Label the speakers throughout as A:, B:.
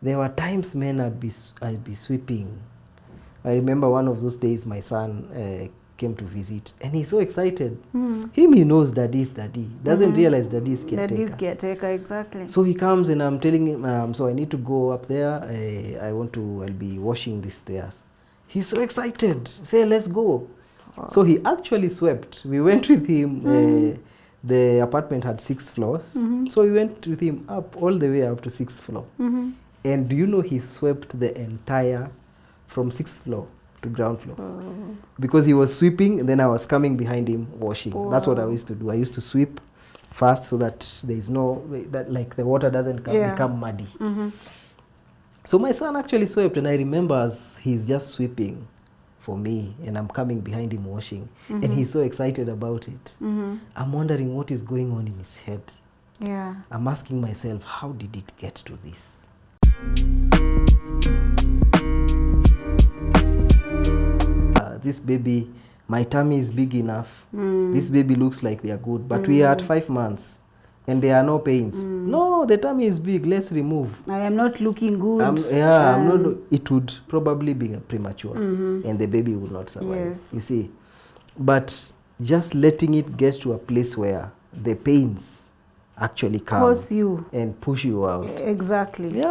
A: There were times, man, I'd be sweeping. I remember one of those days my son came to visit, and he's so excited. He knows daddy's daddy. Doesn't realize daddy's caretaker.
B: Daddy's caretaker, exactly.
A: So he comes and I'm telling him, so I need to go up there. I'll be washing the stairs. He's so excited. Say, let's go. Wow. So he actually swept. We went with him. The apartment had 6 floors. So we went with him up all the way up to 6th floor. And do you know he swept the entire from 6th floor to ground floor. Because he was sweeping and then I was coming behind him washing. That's what I used to do. I used to sweep fast so that there is no, that like the water doesn't become muddy. So my son actually swept, and I remember as he's just sweeping for me and I'm coming behind him washing, and he's so excited about it. I'm wondering what is going on in his head. I'm asking myself, how did it get to this? This baby, my tummy is big enough. This baby looks like they are good, but we are at 5 months and there are no pains. No, the tummy is big, let's remove.
B: I am not looking good.
A: I'm not, it would probably be premature and the baby would not survive. You see, but just letting it get to a place where the pains actually come
B: Cause you
A: and push you out.
B: Exactly.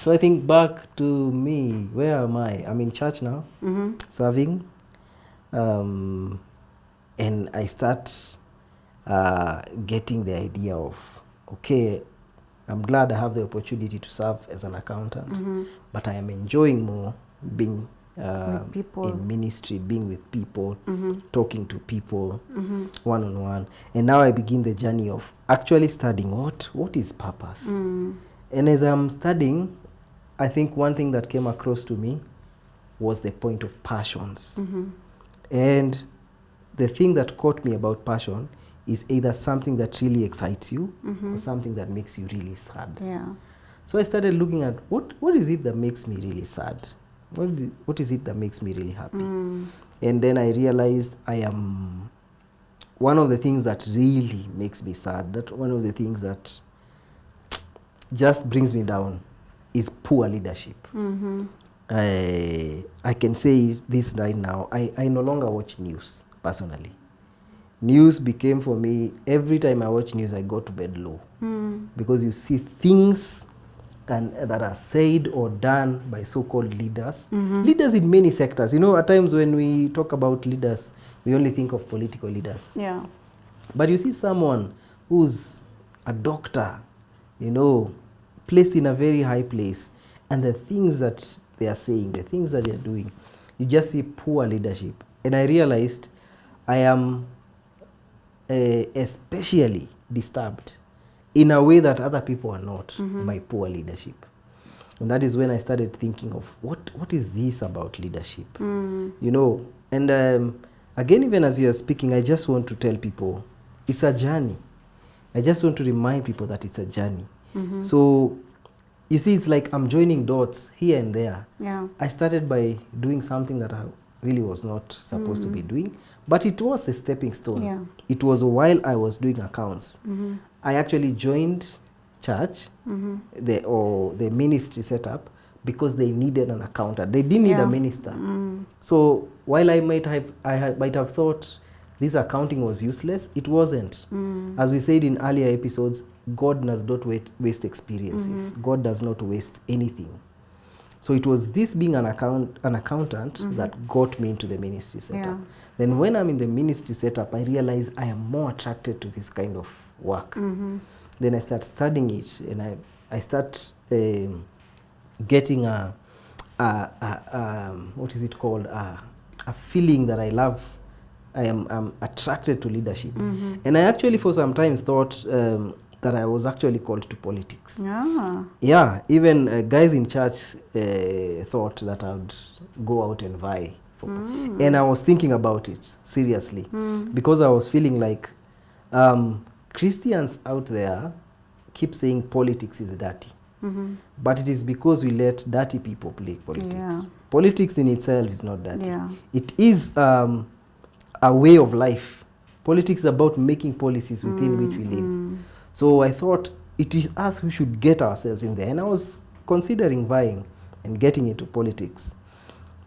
A: So I think back to me, where am I? I'm in church now, serving, and I start getting the idea of, okay, I'm glad I have the opportunity to serve as an accountant, but I am enjoying more being
B: with people.
A: In ministry, being with people, talking to people, one-on-one. And now I begin the journey of actually studying what is purpose. And as I'm studying, I think one thing that came across to me was the point of passions. And the thing that caught me about passion is either something that really excites you or something that makes you really sad. So I started looking at what is it that makes me really sad? What is it that makes me really happy? And then I realized one of the things that really makes me sad, that one of the things that just brings me down is poor leadership. I can say this right now. I no longer watch news, personally. News became for me, every time I watch news, I go to bed low. Because you see things that are said or done by so-called leaders. Leaders in many sectors. You know, at times when we talk about leaders, we only think of political leaders. But you see someone who's a doctor, you know, placed in a very high place, and the things that they are saying, the things that they are doing, you just see poor leadership. And I realized I am especially disturbed in a way that other people are not by poor leadership. And that is when I started thinking of what is this about leadership? You know, and again, even as you are speaking, I just want to tell people it's a journey. I just want to remind people that it's a journey. So you see, it's like I'm joining dots here and there. I started by doing something that I really was not supposed to be doing, but it was a stepping stone. It was while I was doing accounts. I actually joined church, the ministry setup, because they needed an accountant. They didn't need a minister. So while I might have thought this accounting was useless, it wasn't. As we said in earlier episodes, God does not waste experiences. God does not waste anything. So it was this being an accountant that got me into the ministry setup. Then when I'm in the ministry setup, I realize I am more attracted to this kind of work. Then I start studying it, and I start getting what is it called? A feeling that I love. I'm attracted to leadership. And I actually for some time thought that I was actually called to politics. Even guys in church thought that I'd go out and vie. And I was thinking about it seriously, because I was feeling like Christians out there keep saying politics is dirty. But it is because we let dirty people play politics. Politics in itself is not dirty. It is a way of life. Politics is about making policies within which we live. So I thought it is us who should get ourselves in there. And I was considering vying and getting into politics.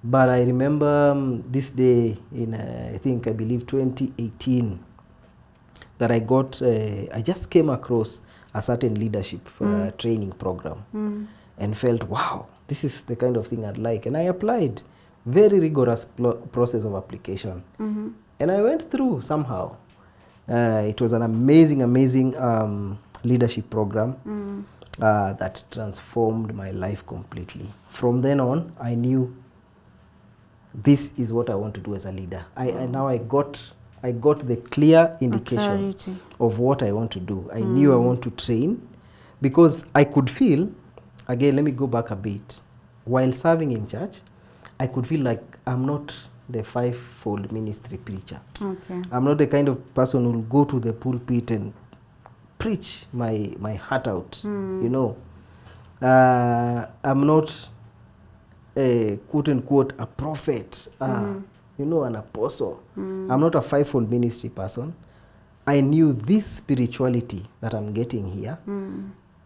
A: But I remember this day in, I believe 2018, that I just came across a certain leadership training program and felt, wow, this is the kind of thing I'd like. And I applied. Very rigorous process of application. And I went through somehow. It was an amazing leadership program that transformed my life completely. From then on, I knew this is what I want to do as a leader. I got the clear indication of what I want to do. I knew I want to train because I could feel, again, let me go back a bit. While serving in church, I could feel like I'm not the fivefold ministry preacher.
B: Okay.
A: I'm not the kind of person who will go to the pulpit and preach my heart out, you know. I'm not a quote unquote a prophet, you know, an apostle. I'm not a fivefold ministry person. I knew this spirituality that I'm getting here,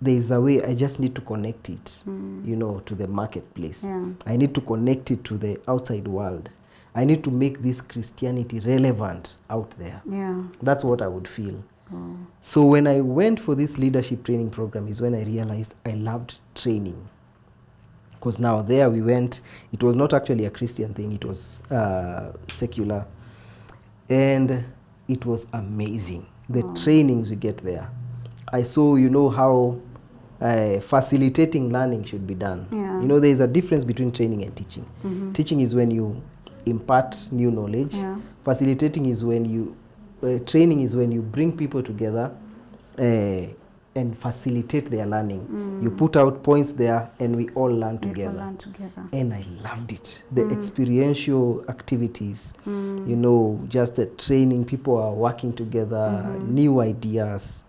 A: there is a way I just need to connect it, you know, to the marketplace.
B: Yeah.
A: I need to connect it to the outside world. I need to make this Christianity relevant out there.
B: Yeah.
A: That's what I would feel.
B: Oh.
A: So when I went for this leadership training program is when I realized I loved training. Because now there we went, it was not actually a Christian thing, it was secular. And it was amazing. The trainings we get there. I saw, you know, how facilitating learning should be done.
B: Yeah.
A: You know, there is a difference between training and teaching. Teaching is when you impart new knowledge.
B: Yeah.
A: Facilitating is when you, training is when you bring people together and facilitate their learning. You put out points there and we all learn together. And I loved it. The experiential activities, you know, just the training, people are working together, new ideas,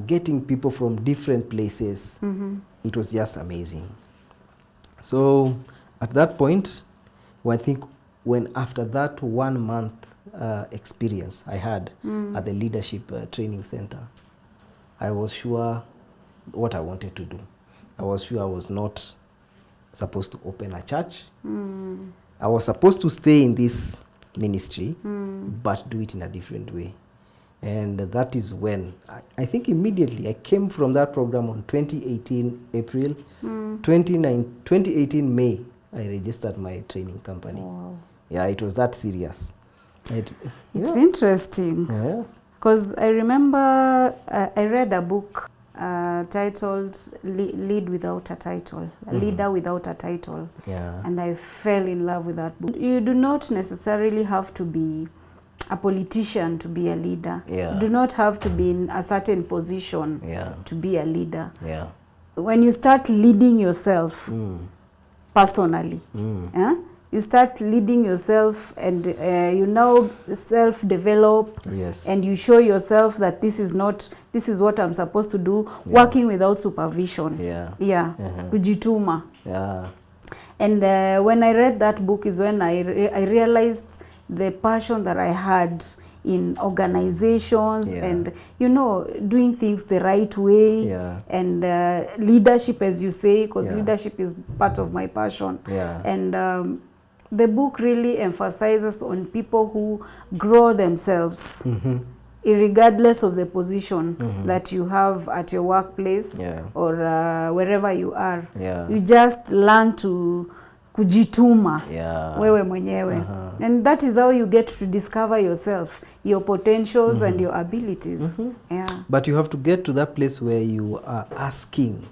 A: getting people from different places. It was just amazing. So at that point, when after that 1 month experience I had at the leadership training center, I was sure what I wanted to do. I was sure I was not supposed to open a church. I was supposed to stay in this ministry, but do it in a different way. And that is when, I think immediately, I came from that program on 2018 April, 2018 May, I registered my training company.
B: Wow.
A: Yeah, it was that serious.
B: It's interesting.
A: Yeah.
B: Because I remember I read a book titled Lead Without a Title, a Leader Without a Title.
A: Yeah.
B: And I fell in love with that book. You do not necessarily have to be a politician to be a leader.
A: Yeah.
B: You do not have to be in a certain position to be a leader.
A: Yeah.
B: When you start leading yourself personally, you start leading yourself and you now self-develop, and you show yourself that this is what I'm supposed to do, working without supervision. Kujituma. And when I read that book is when I realized the passion that I had in organizations and, you know, doing things the right way and leadership, as you say, because leadership is part of my passion. And the book really emphasizes on people who grow themselves, irregardless of the position that you have at your workplace or wherever you are. You just learn to kujituma wewe mwenyewe. And that is how you get to discover yourself, your potentials and your abilities.
A: But you have to get to that place where you are asking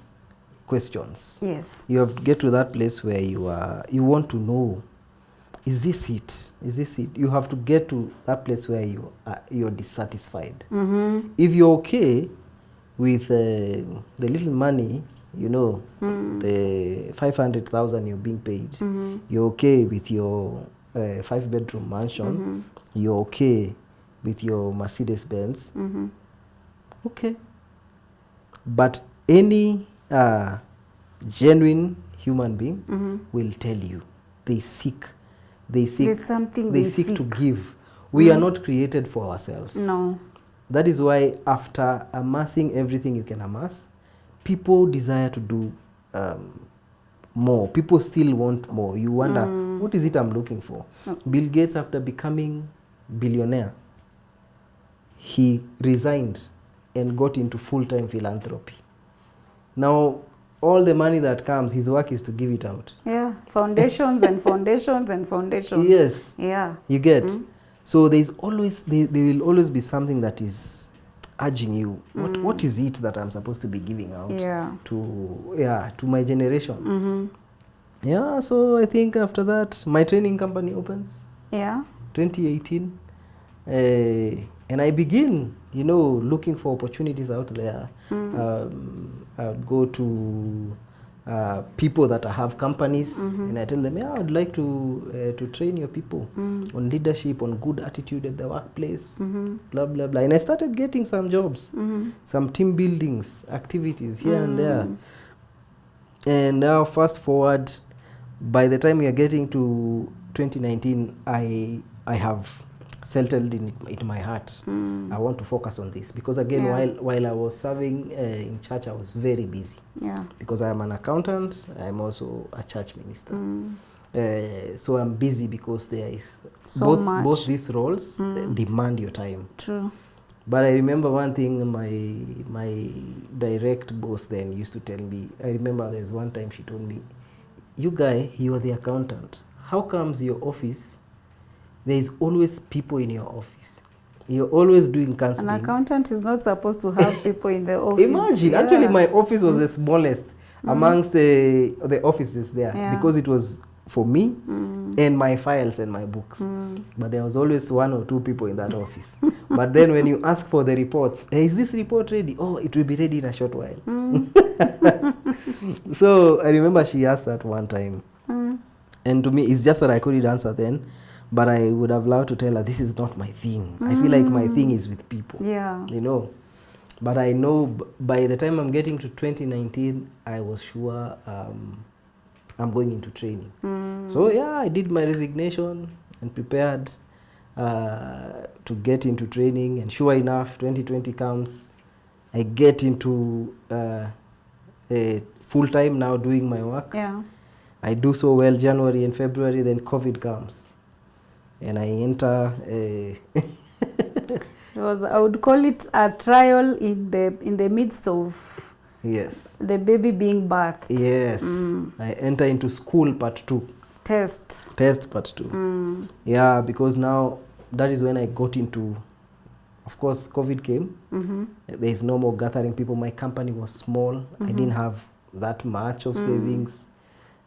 A: questions.
B: Yes.
A: You have to get to that place where you want to know, is this it? Is this it? You have to get to that place where you're dissatisfied. If you're okay with the little money, you know, the 500,000 you're being paid, you're okay with your 5-bedroom mansion, you're okay with your Mercedes Benz, okay. But any genuine human being will tell you they seek to give. We are not created for ourselves.
B: No.
A: That is why after amassing everything you can amass, people desire to do more. People still want more. You wonder, what is it I'm looking for? Bill Gates, after becoming billionaire, he resigned and got into full-time philanthropy. Now, all the money that comes, his work is to give it out.
B: Yeah, foundations and foundations and foundations.
A: Yes.
B: Yeah.
A: You get? So there will always be something that is urging you. What is it that I'm supposed to be giving out to my generation? Yeah, so I think after that, my training company opens.
B: Yeah.
A: 2018. And I begin, looking for opportunities out there. I would go to people that have companies, and I tell them, yeah, I'd like to train your people on leadership, on good attitude at the workplace, blah, blah, blah. And I started getting some jobs, some team buildings, activities here and there. And now fast forward, by the time we are getting to 2019, I have settled in my heart. I want to focus on this because again, while I was serving in church, I was very busy. Yeah. Because I am an accountant, I'm also a church minister. So I'm busy because there is both these roles demand your time.
B: True.
A: But I remember one thing my direct boss then used to tell me. I remember there's one time she told me, you are the accountant. How comes your office, there is always people in your office? You're always doing counseling.
B: An accountant is not supposed to have people in the office.
A: Imagine, actually my office was the smallest amongst the offices there because it was for me and my files and my books. But there was always 1 or 2 people in that office. But then when you ask for the reports, hey, is this report ready? Oh, it will be ready in a short while. So I remember she asked that one time. And to me, it's just that I couldn't answer then. But I would have loved to tell her, this is not my thing. I feel like my thing is with people. Yeah. But I know by the time I'm getting to 2019, I was sure I'm going into training. So yeah, I did my resignation and prepared to get into training. And sure enough, 2020 comes. I get into full-time now doing my work. Yeah. I do so well January and February, then COVID comes. And I enter
B: I would call it a trial in the midst of the baby being birthed.
A: Yes. I enter into school part 2. Test part 2. Yeah, because now that is when I got into, of course, COVID came. There is no more gathering people. My company was small. I didn't have that much of savings.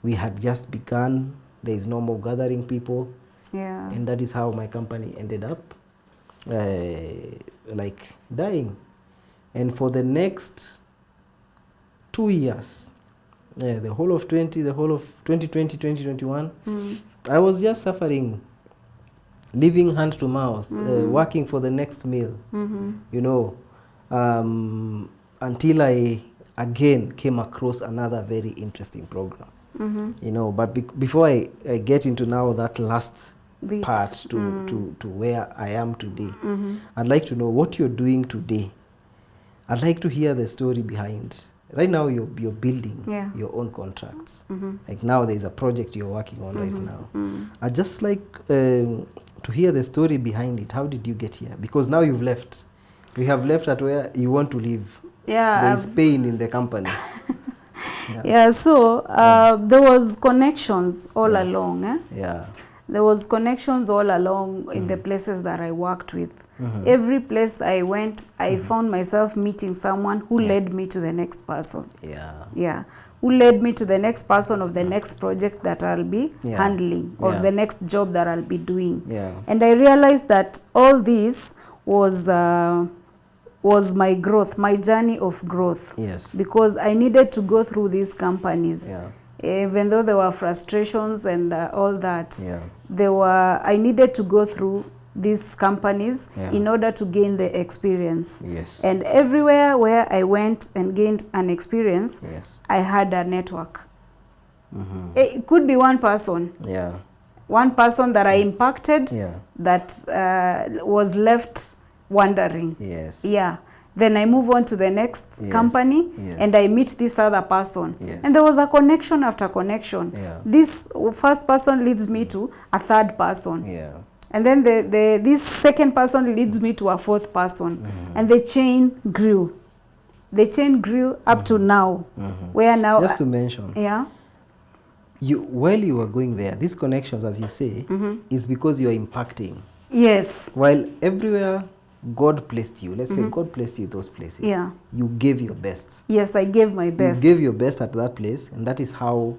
A: We had just begun. There is no more gathering people. Yeah. And that is how my company ended up like dying. And for the next 2 years, the whole of 2020, 2021, I was just suffering, living hand to mouth, working for the next meal, until I again came across another very interesting program. But before I get into now that last part to where I am today, I'd like to know what you're doing today. I'd like to hear the story behind. Right now you're building your own contracts. Like now there's a project you're working on right now. I'd just like to hear the story behind it. How did you get here? Because now you've left. We have left at where you want to live. Yeah, there's pain in the company.
B: So there was connections all along. There was connections all along in the places that I worked with. Every place I went, I found myself meeting someone who led me to the next person. Who led me to the next person of the next project that I'll be handling, or the next job that I'll be doing. And I realized that all this was my growth, my journey of growth. Because I needed to go through these companies. Even though there were frustrations and all that, I needed to go through these companies in order to gain the experience. And everywhere where I went and gained an experience, I had a network. It could be one person. One person that I impacted that was left wondering. Then I move on to the next company, and I meet this other person. And there was a connection after connection. This first person leads me to a third person. And then this second person leads me to a fourth person. And the chain grew. The chain grew up to now. Where now...
A: Just to mention. While you were going there, these connections, as you say, is because you are impacting.
B: Yes.
A: While everywhere God placed you, let's say God placed you those places. You gave your best.
B: Yes, I gave my best.
A: You gave your best at that place, and that is how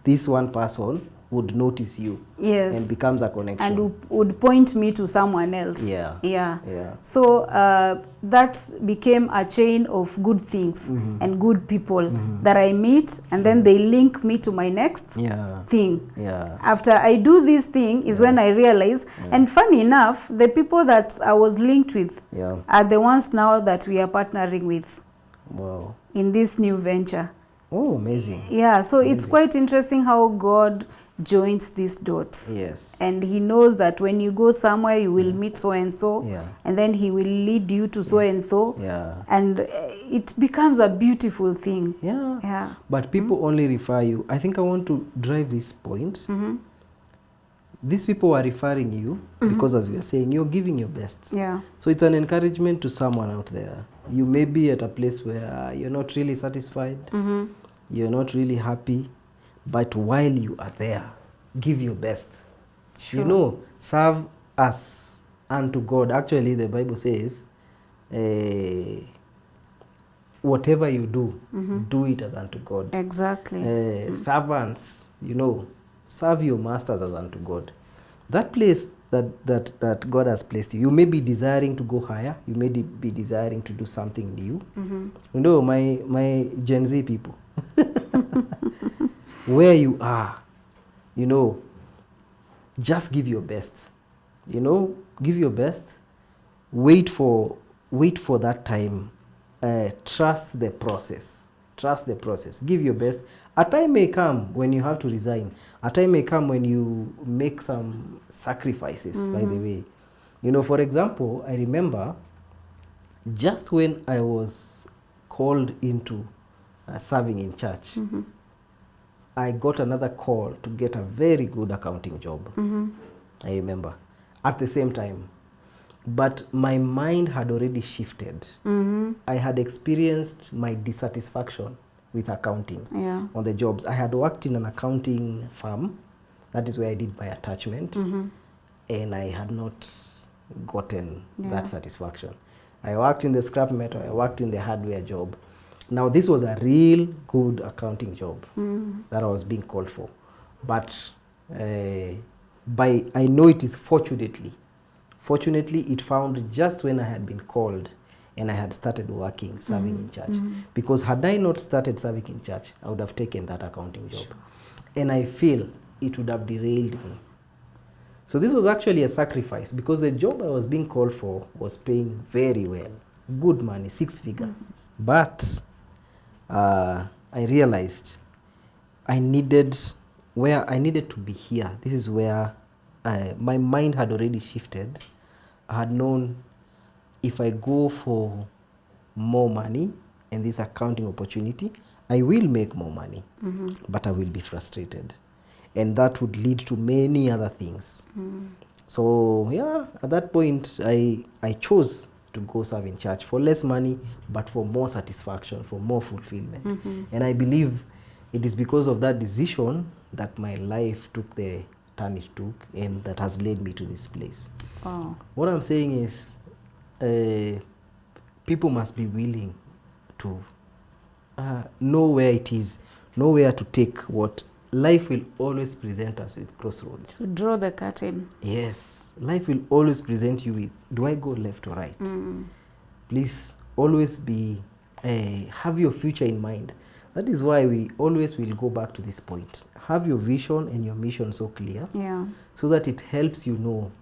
A: this one person would notice you. And becomes a connection.
B: And would point me to someone else. So that became a chain of good things and good people that I meet, and then they link me to my next thing. After I do this thing is when I realize, and funny enough, the people that I was linked with are the ones now that we are partnering with in this new venture.
A: Oh, amazing.
B: So it's quite interesting how God joins these dots. And he knows that when you go somewhere, you will meet so and so, and then he will lead you to so and so, and it becomes a beautiful thing. But
A: people only refer you. I think I want to drive this point. These people are referring you because, as we are saying, you're giving your best. So it's an encouragement to someone out there. You may be at a place where you're not really satisfied, you're not really happy, but while you are there, give your best. You know, serve us unto God. Actually, the Bible says, whatever you do, do it as unto God. Servants, you know, serve your masters as unto God. That place that God has placed you, you may be desiring to go higher, you may be desiring to do something new. You know, my Gen Z people, where you are, you know, just give your best. You know, give your best. Wait for that time. Trust the process. Trust the process. Give your best. A time may come when you have to resign. A time may come when you make some sacrifices, by the way. You know, for example, I remember just when I was called into serving in church, I got another call to get a very good accounting job. I remember. At the same time. But my mind had already shifted. I had experienced my dissatisfaction with accounting on the jobs. I had worked in an accounting firm. That is where I did my attachment. And I had not gotten that satisfaction. I worked in the scrap metal. I worked in the hardware job. Now, this was a real good accounting job that I was being called for. But I know it is fortunately, it found just when I had been called and I had started working, serving in church. Because had I not started serving in church, I would have taken that accounting job. And I feel it would have derailed me. So this was actually a sacrifice because the job I was being called for was paying very well. Good money, 6 figures. But I realized I needed to be here. This is where my mind had already shifted. I had known if I go for more money and this accounting opportunity, I will make more money, but I will be frustrated. And that would lead to many other things. So yeah, at that point, I chose to go serve in church for less money, but for more satisfaction, for more fulfillment. And I believe it is because of that decision that my life took the turn it took, and that has led me to this place. What I'm saying is, people must be willing to know where it is, know where to take what. Life will always present us with crossroads.
B: To draw the curtain.
A: Yes. Life will always present you with, do I go left or right? Please always have your future in mind. That is why we always will go back to this point. Have your vision and your mission so clear, so that it helps you know,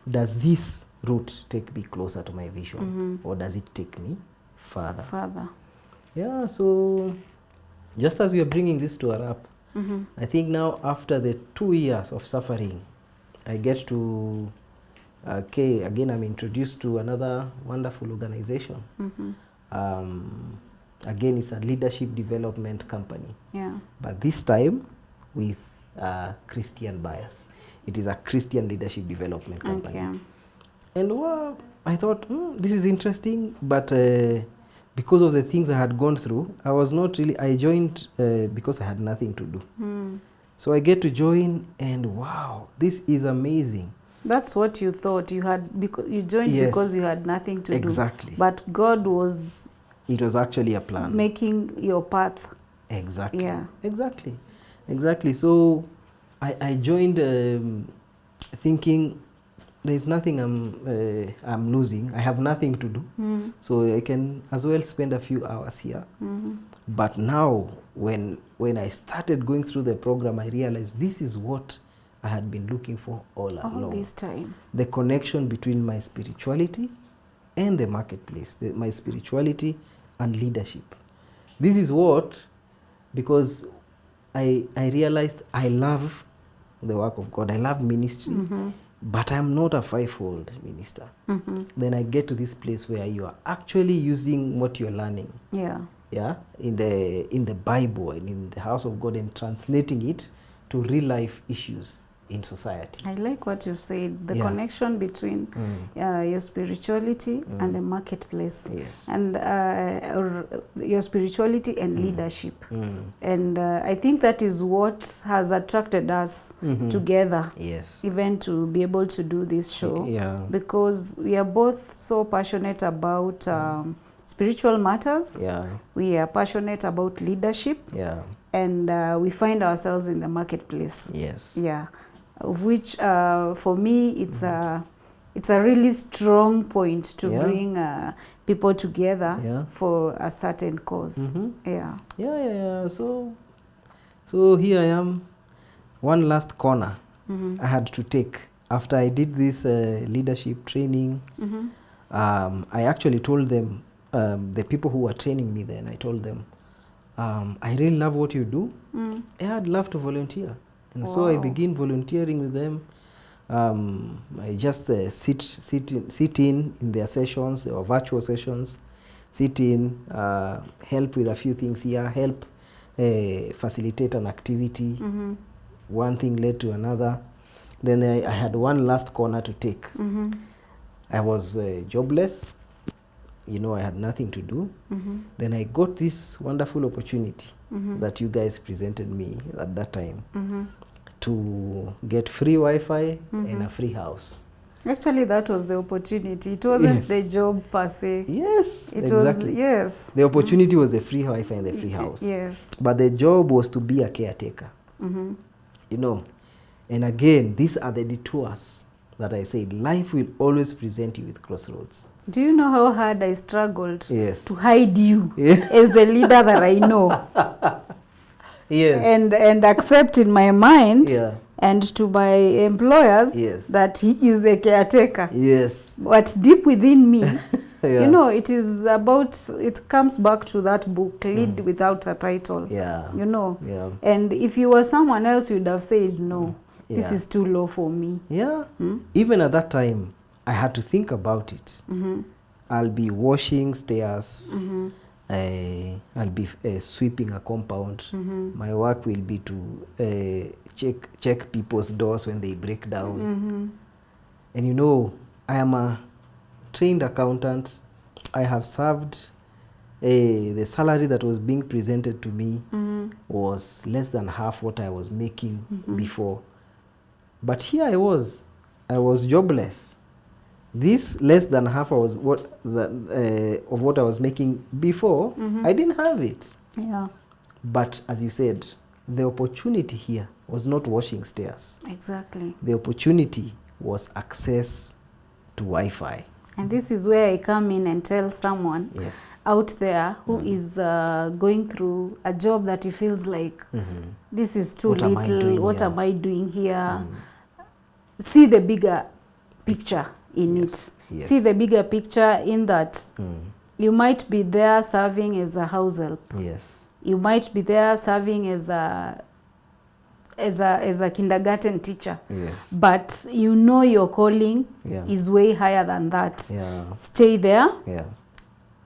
A: does this route take me closer to my vision, or does it take me further? Yeah, so just as we are bringing this to a wrap, I think now after the 2 years of suffering, I get to Okay, again, I'm introduced to another wonderful organization. Again, it's a leadership development company.
B: Yeah.
A: But this time with Christian bias. It is a Christian leadership development company.
B: Okay.
A: And well, I thought, this is interesting, but because of the things I had gone through, I was not really, I joined because I had nothing to do. So I get to join, and wow, this is amazing.
B: That's what you thought. You had, because you joined because you had nothing to do.
A: Exactly.
B: But God was...
A: It was actually a plan.
B: Making your path.
A: Exactly.
B: Yeah.
A: Exactly. Exactly. So I joined thinking there's nothing I'm losing. I have nothing to do. So I can as well spend a few hours here. But now when I started going through the program, I realized this is what I had been looking for all along.
B: All this time.
A: The connection between my spirituality and the marketplace, my spirituality and leadership. This is what, because I realized I love the work of God. I love ministry, but I'm not a fivefold minister. Then I get to this place where you are actually using what you're learning.
B: Yeah.
A: Yeah, in the Bible and in the house of God, and translating it to real life issues in society.
B: I like what you've said, the connection between your spirituality and the marketplace.
A: Yes.
B: And your spirituality and leadership. And I think that is what has attracted us together.
A: Yes.
B: Even to be able to do this show.
A: Yeah.
B: Because we are both so passionate about spiritual matters.
A: Yeah.
B: We are passionate about leadership.
A: Yeah.
B: And we find ourselves in the marketplace.
A: Yes.
B: Yeah. Of which, for me, it's a really strong point to bring people together for a certain cause. Yeah.
A: Yeah. So here I am, one last corner I had to take after I did this leadership training. I actually told them, the people who were training me then, I told them, I really love what you do. I'd love to volunteer. And so I begin volunteering with them. I just sit in their sessions or virtual sessions, sit in, help with a few things here, help facilitate an activity. One thing led to another. Then I had one last corner to take. I was jobless. You know, I had nothing to do. Then I got this wonderful opportunity that you guys presented me at that time to get free Wi-Fi and a free house.
B: Actually, that was the opportunity. It wasn't the job per se.
A: Yes,
B: it
A: exactly.
B: was,
A: The opportunity was the free Wi-Fi and the free house.
B: Yes.
A: But the job was to be a caretaker. You know, and again, these are the detours that I said. Life will always present you with crossroads.
B: Do you know how hard I struggled
A: to
B: hide you as the leader that I know? And accept in my mind and to my employers that he is the caretaker. But deep within me, you know, it is about, it comes back to that book, Lead Without a Title. You know, and if you were someone else, you'd have said, no, this is too low for me.
A: Even at that time, I had to think about it. I'll be washing stairs. I'll be sweeping a compound. My work will be to check people's doors when they break down. And you know, I am a trained accountant. I have served. The salary that was being presented to me was less than half what I was making before. But here I was jobless. This less than half was of what I was making before. I didn't have it. But as you said, the opportunity here was not washing stairs.
B: Exactly.
A: The opportunity was access to Wi-Fi.
B: And this is where I come in and tell someone out there who is going through a job that he feels like, this is too little, what am I doing here? See the bigger picture in it. See the bigger picture in that you might be there serving as a house help. You might be there serving as a as a kindergarten teacher.
A: Yes.
B: But you know your calling
A: Yeah.
B: is way higher than that.
A: Yeah.
B: Stay there.
A: Yeah.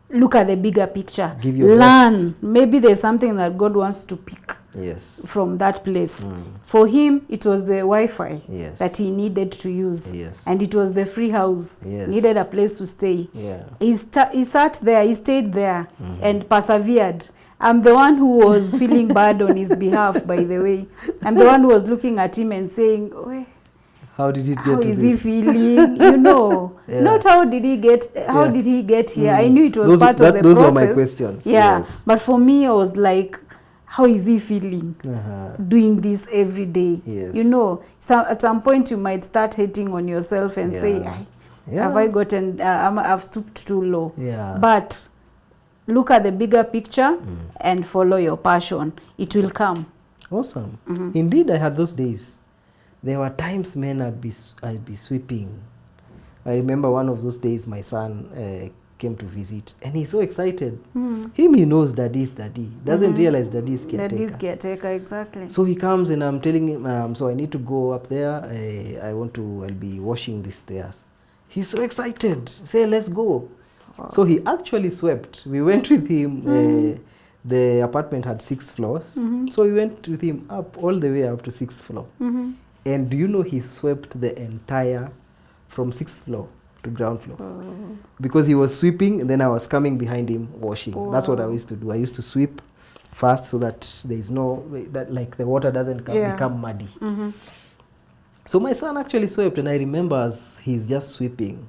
B: Look at the bigger picture.
A: Give your
B: Learn.
A: best.
B: Maybe there's something that God wants to pick
A: Yes.
B: from that place.
A: Mm.
B: For him, it was the Wi-Fi
A: Yes.
B: that he needed to use.
A: Yes.
B: And it was the free house.
A: Yes.
B: Needed a place to stay.
A: Yeah.
B: He sat there, he stayed there and persevered. I'm the one who was feeling bad on his behalf, by the way. I'm the one who was looking at him and saying, oh,
A: how did it get
B: how
A: to
B: is
A: this?
B: he feeling? You know,
A: Yeah.
B: not how did he get here. I knew it was
A: Those-
B: part of the
A: those
B: process.
A: were my questions.
B: Yeah,
A: Yes.
B: but for me, I was like, how is he feeling doing this every day?
A: Yes.
B: You know, at some point you might start hating on yourself and say, have I gotten, I've stooped too low.
A: Yeah.
B: But look at the bigger picture and follow your passion. It will come.
A: Awesome. Indeed, I had those days. There were times, man, I'd be sweeping. I remember one of those days my son came to visit and he's so excited. He knows daddy's daddy. Doesn't realize daddy's caretaker.
B: Daddy's caretaker, exactly.
A: So he comes and I'm telling him, so I need to go up there. I'll be washing the stairs. He's so excited. Say, let's go. Wow. So he actually swept. We went with him. The apartment had 6 floors. So we went with him up all the way up to 6th floor. And do you know he swept the entire from 6th floor to ground floor? Because he was sweeping and then I was coming behind him washing. That's what I used to do. I used to sweep fast so that there is like the water doesn't become muddy. So my son actually swept and I remember as he's just sweeping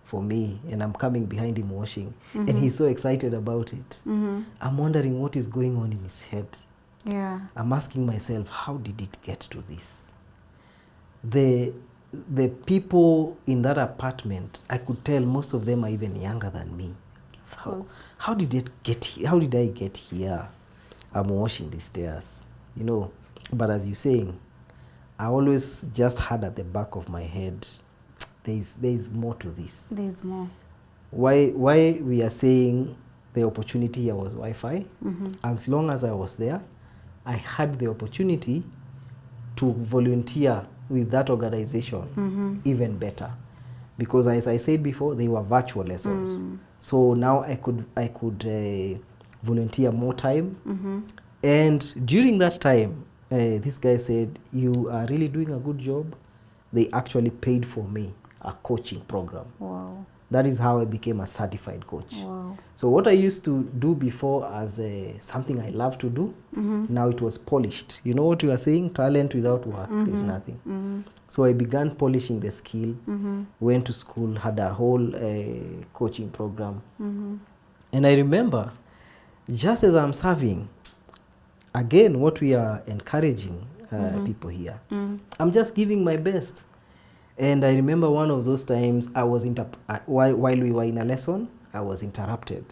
A: for me and I'm coming behind him washing and he's so excited about it. I'm wondering what is going on in his head.
B: Yeah.
A: I'm asking myself, how did it get to this? The people in that apartment, I could tell most of them are even younger than me.
B: Of course.
A: How did it get here? How did I get here? I'm washing the stairs, you know. But as you're saying, I always just had at the back of my head, there is more to this.
B: There's more.
A: Why we are saying the opportunity here was Wi-Fi? As long as I was there, I had the opportunity to volunteer with that organization even better, because as I said before, they were virtual lessons. So now I could volunteer more time. And during that time, this guy said, you are really doing a good job. They actually paid for me a coaching program.
B: Wow.
A: That is how I became a certified coach.
B: Wow.
A: So what I used to do before as something I love to do, now it was polished. You know what you are saying? Talent without work is nothing. So I began polishing the skill, went to school, had a whole coaching program. And I remember, just as I'm serving, again, what we are encouraging people here, I'm just giving my best. And I remember one of those times I was while we were in a lesson, I was interrupted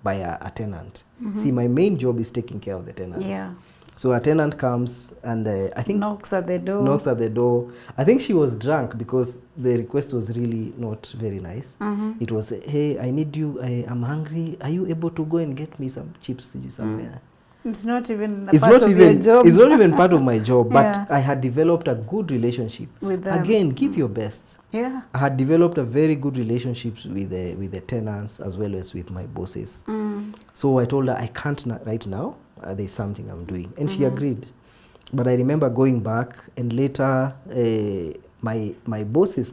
A: by a tenant. See, my main job is taking care of the tenants.
B: Yeah.
A: So a tenant comes and I think
B: knocks at the door.
A: I think she was drunk because the request was really not very nice. It was, hey, I need you, I'm hungry. Are you able to go and get me some chips somewhere?
B: It's not even part of your job.
A: It's not even part of my job, but
B: Yeah.
A: I had developed a good relationship.
B: With them.
A: Again, give your best.
B: Yeah.
A: I had developed a very good relationship with the tenants as well as with my bosses. So I told her, I can't right now. There's something I'm doing. And she agreed. But I remember going back and later, my bosses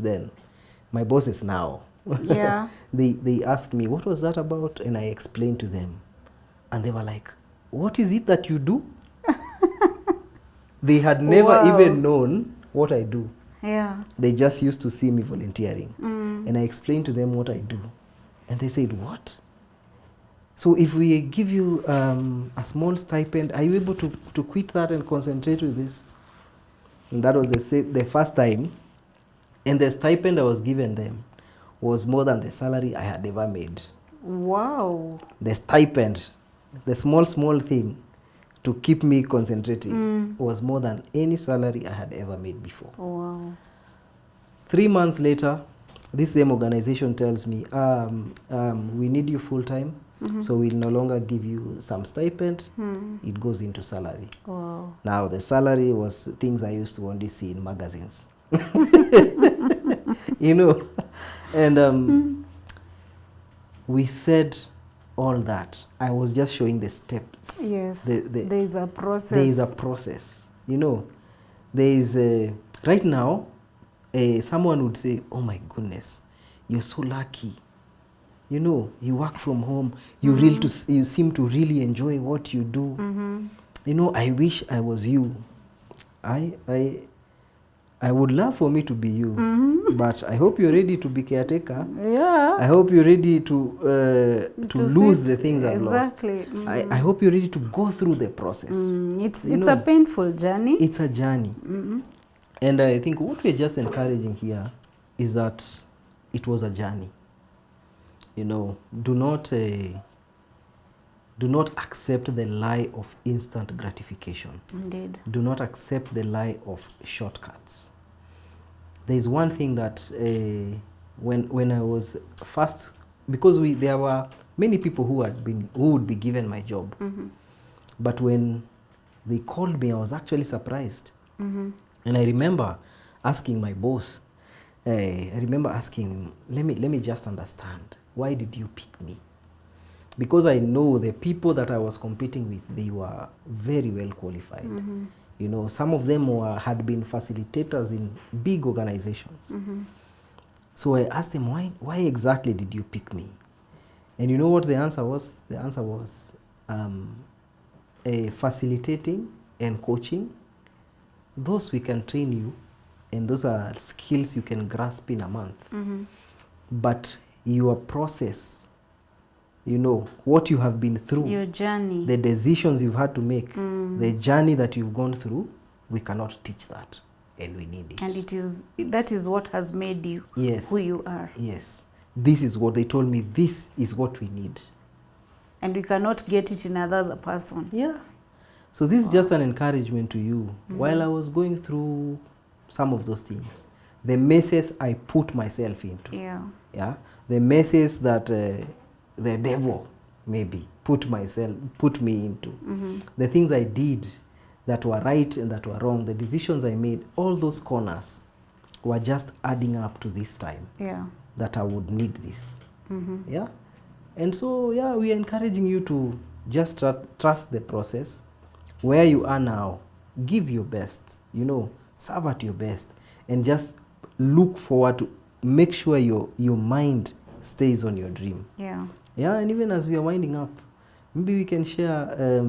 A: now,
B: Yeah.
A: they asked me, what was that about? And I explained to them. And they were like, what is it that you do? They had never even known what I do.
B: Yeah.
A: They just used to see me volunteering. And I explained to them what I do. And they said, what? So if we give you a small stipend, are you able to quit that and concentrate with this? And that was the first time. And the stipend I was given them was more than the salary I had ever made.
B: Wow.
A: The stipend, the small thing to keep me concentrating was more than any salary I had ever made before.
B: Wow.
A: 3 months later, this same organization tells me, we need you full time. So we'll no longer give you some stipend. It goes into salary.
B: Wow.
A: Now the salary was things I used to only see in magazines. You know, and we said all that. I was just showing the steps.
B: Yes, there is a process.
A: There is a process. You know, there is a, right now, someone would say, oh my goodness, you're so lucky. You know, you work from home. You you seem to really enjoy what you do. You know, I wish I was you. I would love for me to be you, but I hope you're ready to be caretaker.
B: Yeah.
A: I hope you're ready to lose the things I've lost.
B: Exactly.
A: I hope you're ready to go through the process.
B: It's a painful journey.
A: It's a journey. And I think what we're just encouraging here is that it was a journey. You know, do not accept the lie of instant gratification. Indeed. Do not accept the lie of shortcuts. There is one thing that when I was first, because there were many people who would be given my job, but when they called me, I was actually surprised. And I remember asking my boss, I remember asking him, let me just understand, why did you pick me? Because I know the people that I was competing with, they were very well qualified. You know, some of them had been facilitators in big organizations. So I asked them, why exactly did you pick me? And you know what the answer was? The answer was facilitating and coaching. Those we can train you, and those are skills you can grasp in a month. But your process, you know, what you have been through,
B: your journey,
A: the decisions you've had to make, the journey that you've gone through, we cannot teach that, and we need it.
B: And that is what has made you who you are.
A: Yes. This is what they told me, this is what we need.
B: And we cannot get it in another person.
A: Yeah. So this is just an encouragement to you. While I was going through some of those things, the messes I put myself into. Yeah. The messes that the devil maybe put me into. The things I did that were right and that were wrong, the decisions I made, all those corners were just adding up to this time. That I would need this. Yeah. And so, yeah, we are encouraging you to just trust the process. Where you are now, give your best, you know, serve at your best, and just look forward to make sure your mind stays on your dream. Yeah, and even as we are winding up, maybe we can share,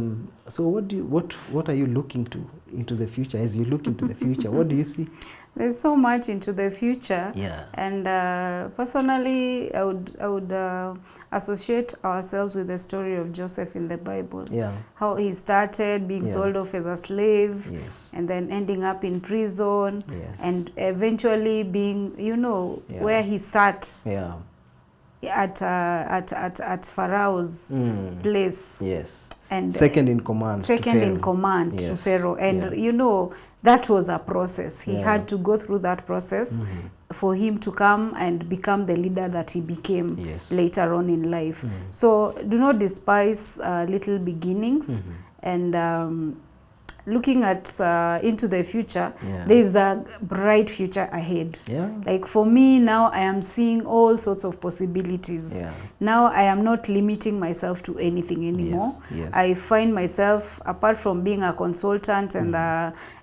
A: so what are you looking to into the future? As you look into the future, what do you see?
B: There's so much into the future.
A: Yeah.
B: And personally, I would associate ourselves with the story of Joseph in the Bible.
A: Yeah.
B: How he started being sold off as a slave.
A: Yes.
B: And then ending up in prison.
A: Yes.
B: And eventually being, you know, where he sat.
A: Yeah.
B: At Pharaoh's place.
A: Yes.
B: And
A: second in command
B: to Pharaoh. And you know, that was a process. He had to go through that process for him to come and become the leader that he became later on in life. So do not despise little beginnings. And looking at into the future, there is a bright future ahead. Like for me now, I am seeing all sorts of possibilities. Now I am not limiting myself to anything anymore. I find myself, apart from being a consultant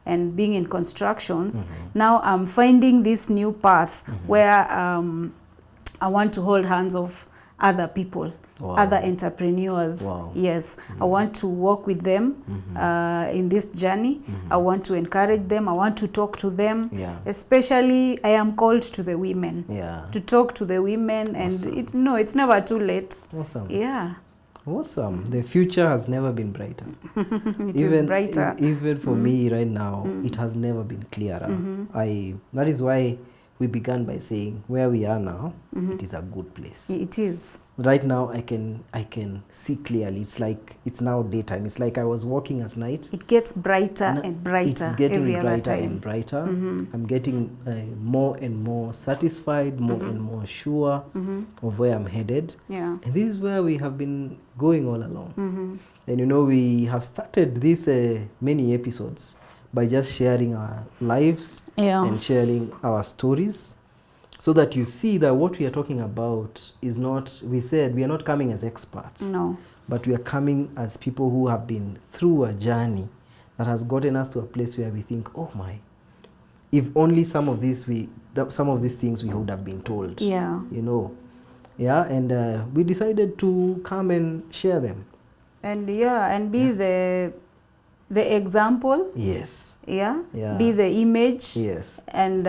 B: and being in constructions, now I'm finding this new path where I want to hold hands of other people. Other entrepreneurs. Yes, I want to work with them in this journey. I want to encourage them. I want to talk to them. Especially, I am called to the women. To talk to the women, and it's never too late.
A: Awesome. The future has never been brighter.
B: It is brighter.
A: Even for me right now, it has never been clearer. That is why we began by saying where we are now, it is a good place.
B: It is.
A: Right now I can see clearly. It's like it's now daytime. It's like I was walking at night.
B: It gets brighter and brighter.
A: It's getting
B: every
A: brighter
B: other time.
A: and brighter. I'm getting more and more satisfied, more and more sure of where I'm headed.
B: Yeah.
A: And this is where we have been going all along. And you know, we have started these many episodes by just sharing our lives and sharing our stories, so that you see that what we are talking about is not, we said we are not coming as experts.
B: No.
A: But we are coming as people who have been through a journey that has gotten us to a place where we think, oh my, if only some of these things we would have been told.
B: Yeah.
A: You know. Yeah, and we decided to come and share them.
B: And be the example.
A: Yes.
B: Yeah. Be the image.
A: Yes.
B: And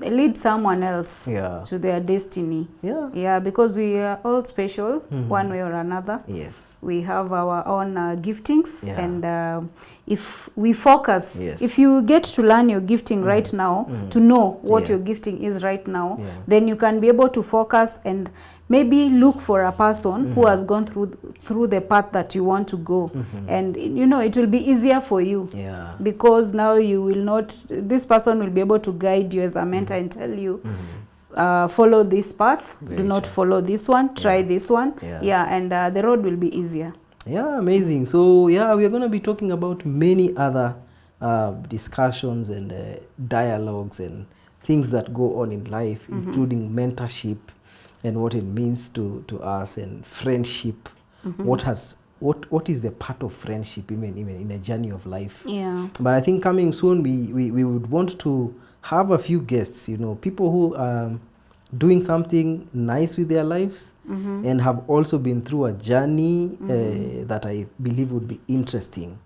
B: lead someone else to their destiny.
A: Yeah.
B: Yeah, because we are all special one way or another.
A: Yes.
B: We have our own giftings, and if we focus, if you get to learn your gifting right now, to know what your gifting is right now, then you can be able to focus and maybe look for a person who has gone through the path that you want to go, and you know, it will be easier for you, because now you will not, this person will be able to guide you as a mentor and tell you, follow this path, do not follow this one, try this one, and the road will be easier.
A: Yeah, amazing. So we are going to be talking about many other discussions and dialogues and things that go on in life, including mentorship and what it means to us, and friendship. What is the part of friendship even in a journey of life?
B: Yeah.
A: But I think coming soon we would want to have a few guests, you know, people who are doing something nice with their lives and have also been through a journey that I believe would be interesting.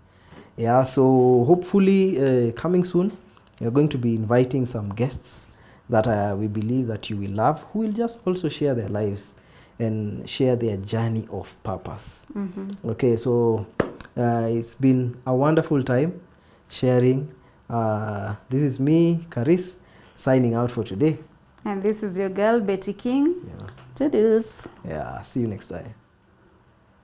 A: Yeah, so hopefully coming soon we're going to be inviting some guests that we believe that you will love, who will just also share their lives and share their journey of purpose. Okay, so it's been a wonderful time sharing. This is me, Charis, signing out for today.
B: And this is your girl, Betty King.
A: Yeah.
B: Toodles.
A: Yeah, see you next time.